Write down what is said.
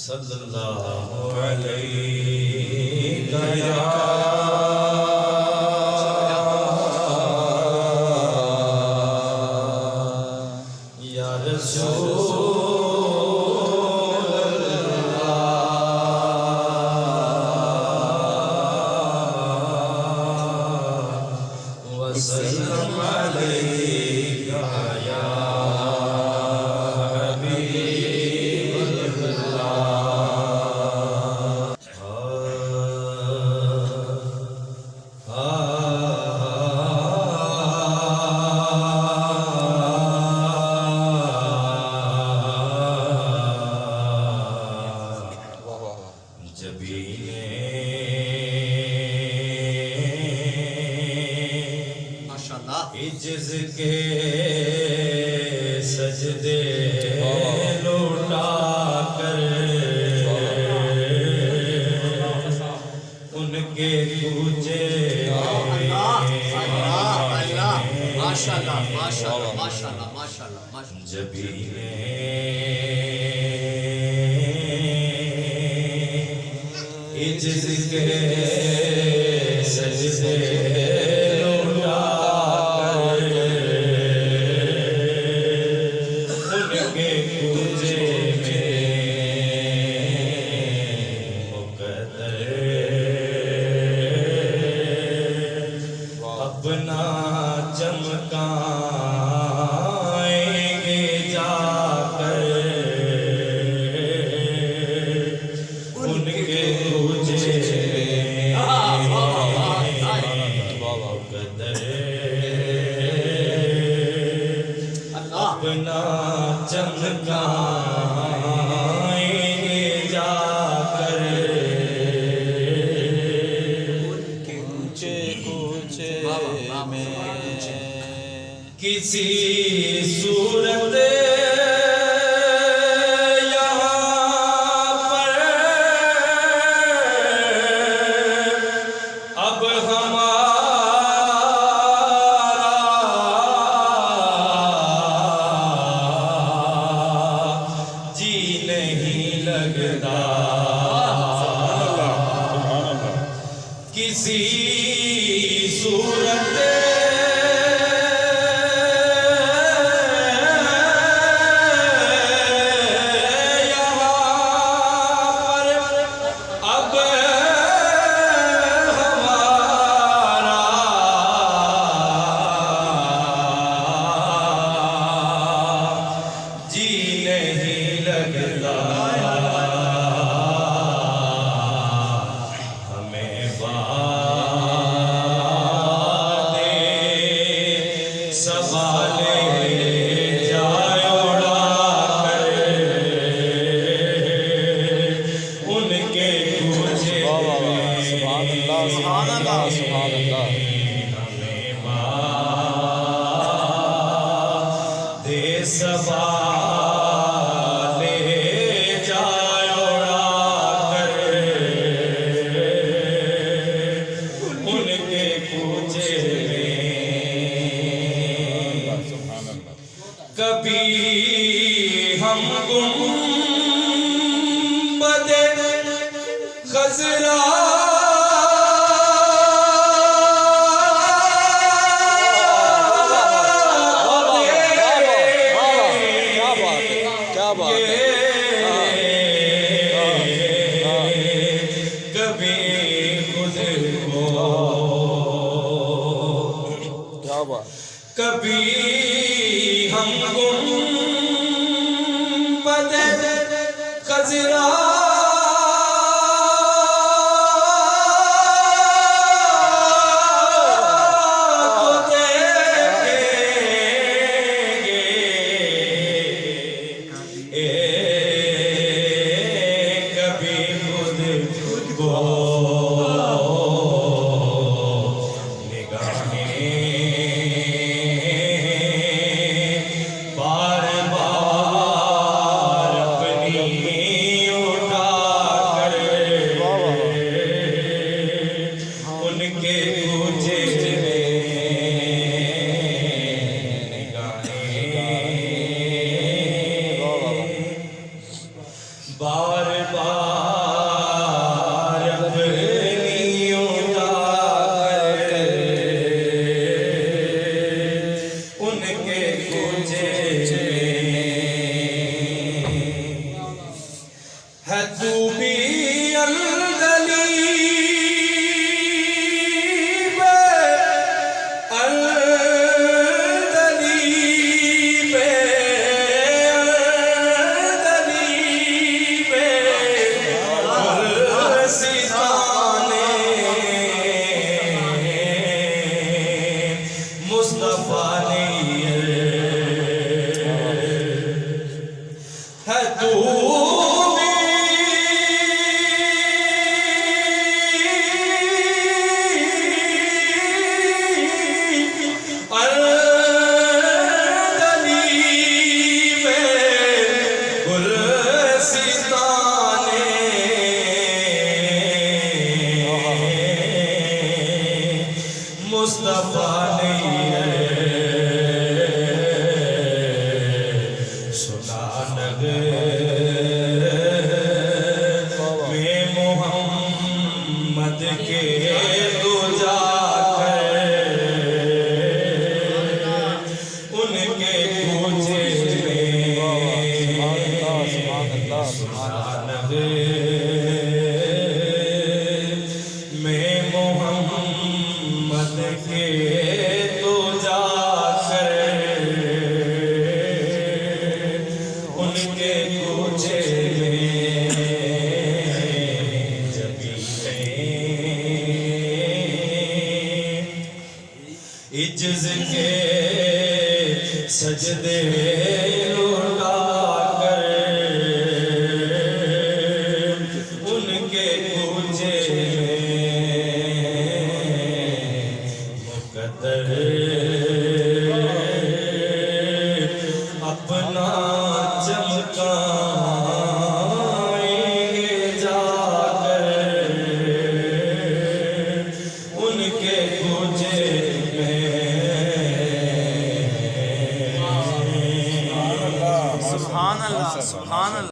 सल्लल्लाहु अलैहि या रसूल अल्लाह वसल्लम अलैका या इज्ज़ के सजदे लौटा कर उनके पूजे माशाल्लाह माशाल्लाह माशाल्लाह माशाल्लाह जबी इज्ज़ के सजदे अपना चमकाएंगे जाकर उनके पूजे अपना चमकाएंगे जाकर किसी सूरत यहाँ पर अब हमारा जी नहीं लगता किसी सूरत सवाले जाओड़ा कर उनके पूजे कभी हम गुंबदे खजरा कभी हम गुंबद खजरा को देखेंगे कभी खुद को बार बार अपनी बार बार अपनी उतार उनके कुजे है तू भी मुस्तफा नहीं है तू भी अर्दली में गुलसिताने मुस्तफा नहीं मोहम्मद के दो जाकर उनके पूजे में मोहम्मद के दो जाकर उनके पूजे इज्ज के सजदे लौटा कर उनके पूजे मुकद्दर अपना चमकाएंगे जाकर उनके पूजे